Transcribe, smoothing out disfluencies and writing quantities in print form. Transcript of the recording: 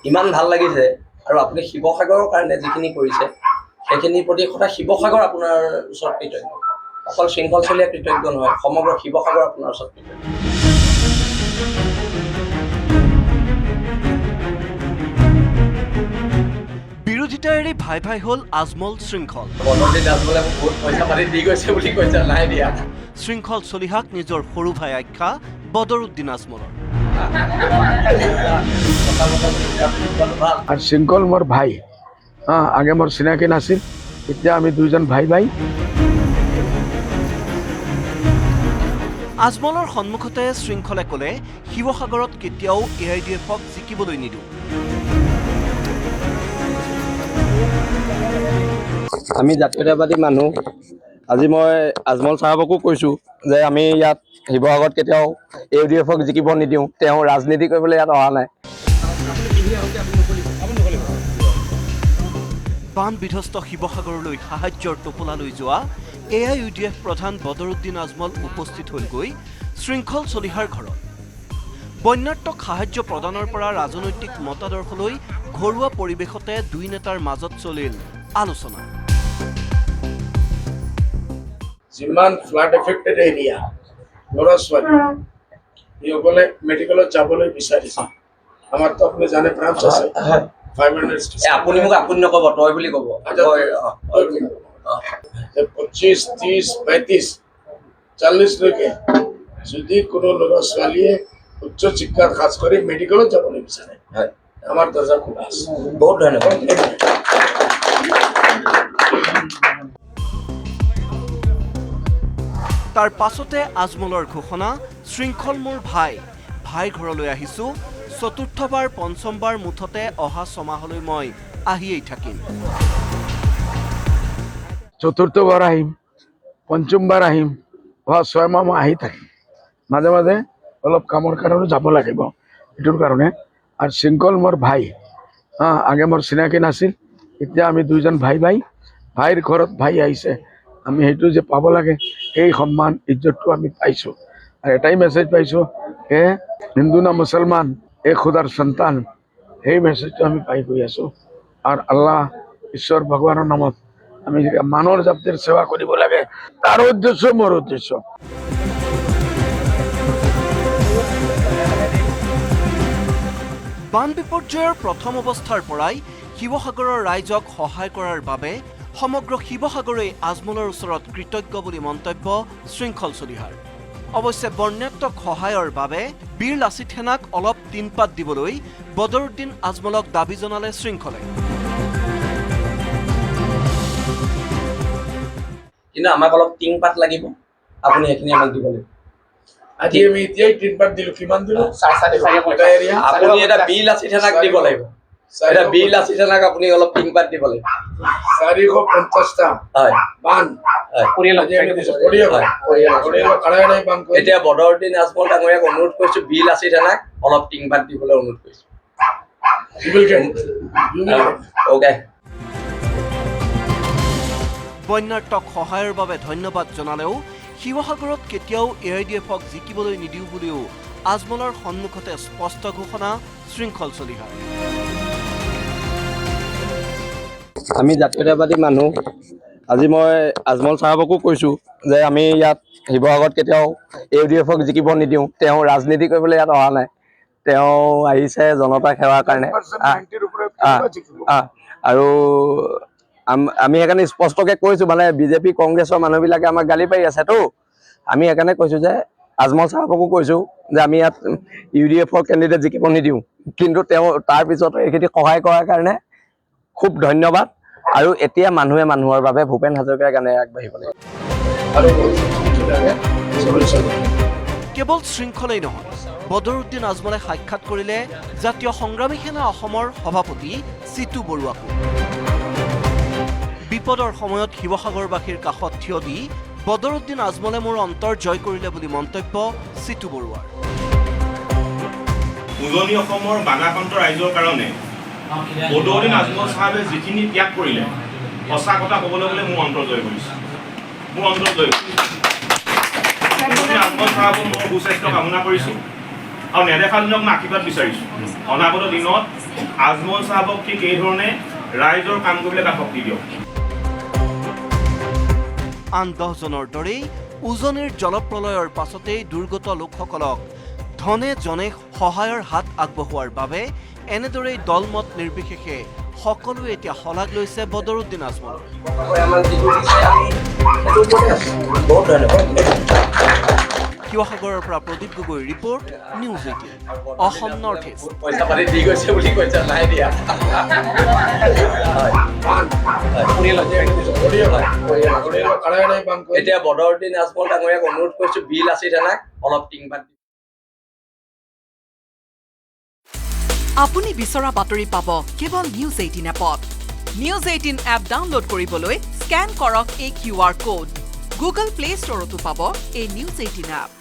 ইমান ভাল লাগিছে আৰু আপুনি শিৱসাগৰৰ কাৰণে যিখিনি কৰিছে সেইখিনিৰ প্ৰতি সদায় শিৱসাগৰ আপোনাৰ ওচৰত কৃতজ্ঞ। অকল শৃংখলচলীয়া কৃতজ্ঞ নহয়, সমগ্ৰ শিৱসাগৰ আপোনাৰ ওচৰত কৃতজ্ঞ। বিৰোধিতা এৰি ভাই ভাই হ'ল আজমল শৃংখল। বদৰুদ্দিন আজমলে মোক বহুত পইচা পাতি দি গৈছে বুলি কৈছে, নাই দিয়া। শৃংখল চলিহাক নিজৰ সৰু ভাই আখ্যা বদৰুদ্দিন আজমলৰ। আৰ শৃঙ্খল মোৰ ভাই, আগে মোৰ চিনাকি নাছিল, এতিয়া আমি দুইজন ভাই ভাই। আজমলৰ সন্মুখতে শৃংখলে ক'লে শিৱসাগৰত কেতিয়াও AIDFক জিকিবলৈ নিদিওঁ। আমি জাতীয়তাবাদী মানুহ। আজি মই আজমল চাহাবকো কৈছোঁ যে আমি ইয়াত শিৱসাগৰত কেতিয়াও AIDFক জিকিব নিদিওঁ। তেওঁ ৰাজনীতি কৰিবলৈ ইয়াত অহা নাই। বান বিধ্বস্ত শিৱসাগৰলৈ সাহায্যৰ টোপোলালৈ যোৱা AIUDF প্ৰধান বদৰুদ্দিন আজমল উপস্থিত হ'লগৈ শৃংখল চলিহাৰ ঘৰত। বন্যাৰ্তক সাহায্য প্ৰদানৰ পৰা ৰাজনৈতিক মতাদৰ্শলৈ ঘৰুৱা পৰিৱেশতে দুই নেতাৰ মাজত চলিল আলোচনা। যিমান ফ্লাড এফেক্টেড এৰিয়া ল'ৰা ছোৱালী এইসকলে মেডিকেলত যাবলৈ বিচাৰিছে। আমাৰতো আপুনি জানে ব্ৰাঞ্চ আছে 500 আপুনি মোক আপুনি নক'ব, তই বুলি ক'ব। 25, 30, 35, 40 লৈকে যদি কোনো ল'ৰা ছোৱালীয়ে উচ্চ শিক্ষাৰ খাস কৰি মেডিকেলত যাবলৈ বিচাৰে, আমাৰ দৰ্জা খোলা আছে। বহুত ধন্যবাদ। তাৰ পাছতে আজমলৰ ঘোষণা, শৃংখল মোৰ ভাই, ভাইৰ ঘৰলৈ আহিছোঁ। চতুৰ্থবাৰ পঞ্চমবাৰ মুঠতে অহা ছমাহলৈ মই আহিয়েই থাকিম। চতুৰ্থবাৰ আহিম, পঞ্চমবাৰ আহিম, অহা 6 মাহ মই আহি থাকিম। মাজে মাজে অলপ কামৰ কাৰণে যাব লাগিব, এইটোৰ কাৰণে। আৰু শৃংখল মোৰ ভাই, আগে মোৰ চিনাকি নাছিল, এতিয়া আমি দুইজন ভাই ভাই। ভাইৰ ঘৰত ভাই আহিছে, আমি সেইটো যে পাব লাগে সেই সন্মান ইজ্জতটো আমি পাইছোঁ। আৰু এটাই মেছেজ পাইছোঁ যে হিন্দু না মুছলমান এক খুদাৰ সন্তান, সেই মেছেজটো আমি পাই গৈ আছোঁ। আৰু আল্লাহ ঈশ্বৰ ভগৱানৰ নামত আমি মানুহৰ জাতিৰ সেৱা কৰিব লাগে, তাৰ উদ্দেশ্য মোৰ উদ্দেশ্য। বান বিপৰ্যয়ৰ প্ৰথম অৱস্থাৰ পৰাই শিৱসাগৰৰ ৰাইজক সহায় কৰাৰ বাবে সমগ্ৰ শিৱসাগৰেই আজমলৰ ওচৰত কৃতজ্ঞ বুলি মন্তব্য শৃংখল চলিহাৰ। অৱশ্যে বন্যাত্মক সহায়ৰ বাবে বীৰ লাচিত সেনাক অলপ তিনপাত দিবলৈ বদৰুদ্দিন আজমলক দাবী জনালে শৃংখলে। কিন্তু আমাক অলপ টিংপাত লাগিব, আপুনি সেইখিনি আমাক দিব লাগিব। আজি আমি এতিয়াই তিনপাত দিলোঁ, কিমান দিলোঁ? আপুনি এটা বীৰ লাচিত সেনাক দিব লাগিব। এটা বীৰ লাচিত সেনাক আপুনি অলপ টিংপাত দিব লাগিব। 450টা হয় বান এতিয়া বদৰুদ্দিন আজমল ডাঙৰীয়াক অনুৰোধ কৰিছোঁ, বীৰ লাচিত সেনাক অলপ টিংপাত দিবলৈ অনুৰোধ কৰিছোঁ। অ'কে। বন্যাৰ্তক সহায়ৰ বাবে ধন্যবাদ জনালেও শিৱসাগৰত কেতিয়াও AIDFক জিকিবলৈ নিদিওঁ বুলিও আজমলৰ সন্মুখতে স্পষ্ট ঘোষণা শৃংখল চলিহাৰ। আমি জাতীয়তাবাদী মানুহ। আজি মই আজমল চাহাবকো কৈছোঁ যে আমি ইয়াত শিৱসাগৰত কেতিয়াও AIDFক জিকিব নিদিওঁ। তেওঁ ৰাজনীতি কৰিবলৈ ইয়াত অহা নাই, তেওঁ আহিছে জনতাক সেৱাৰ কাৰণে। আৰু আমি সেইকাৰণে স্পষ্টকৈ কৈছোঁ, মানে BJP কংগ্ৰেছৰ মানুহবিলাকে আমাক গালি পাৰি আছেতো, আমি সেইকাৰণে কৈছোঁ যে আজমল চাহাবকো কৈছোঁ যে আমি ইয়াত UDFৰ কেণ্ডিডেট জিকিব নিদিওঁ। কিন্তু তেওঁ তাৰপিছত এইখিনি সহায় কৰাৰ কাৰণে খুব ধন্যবাদ। আৰু এতিয়া মানুহে মানুহৰ বাবে ভূপেন হাজৰিকাৰ গানে আগবাঢ়িব লাগিব। কেৱল শৃংখলেই নহয়, বদৰুদ্দিন আজমলে সাক্ষাৎ কৰিলে জাতীয় সংগ্ৰামী সেনা অসমৰ সভাপতি চিতু বৰুৱাকো। বিপদৰ সময়ত শিৱসাগৰবাসীৰ কাষত থিয় দি বদৰুদ্দিন আজমলে মোৰ অন্তৰ জয় কৰিলে বুলি মন্তব্য চিতু বৰুৱাৰ। উজনি অসমৰ বাগাকান্ত ৰাইজৰ কাৰণে বদৰুদ্দিন আজমল চাহাবে যিখিনি ত্যাগ কৰিলে, সঁচা কথা ক'বলৈ গ'লে মোৰ অন্তৰ জয় কৰিছে। মোৰ অন্তৰ জয় কৰিছে। আজমল চাহাবক মই সুস্বাস্থ্য কামনা কৰিছোঁ। আৰু নেদেখা দিনক মই আশীৰ্বাদ বিচাৰিছোঁ অনাগত দিনত আজমল চাহাবক ঠিক এই ধৰণে ৰাইজৰ কাম কৰিবলৈ এটা শক্তি দিয়ক। আন 10জনৰ দৰেই উজনিৰ জলপ্ৰলয়ৰ পাছতেই দুৰ্গত লোকসকলক ধনে জনে সহায়ৰ হাত আগবঢ়োৱাৰ বাবে এনেদৰেই দলমত নিৰ্বিশেষে সকলোৱে এতিয়া শলাগ লৈছে বদৰুদ্দিন আজমল। শিৱসাগৰৰ পৰা প্ৰদীপ গগৈৰ report, news 18 Assam north east. এতিয়া বদৰুদ্দিন আজমল ডাঙৰীয়াক অনুৰোধ কৰিছো বিল আছে থানাক অলপ টিংপাত। আপুনি বিচৰা বাতৰি পাব কেৱল নিউজ 18 এপত। নিউজ 18 এপ ডাউনলোড কৰিবলৈ স্কেন কৰক এই QR কোড। গুগল প্লে ষ্টৰতো পাব এই নিউজ 18 এপ।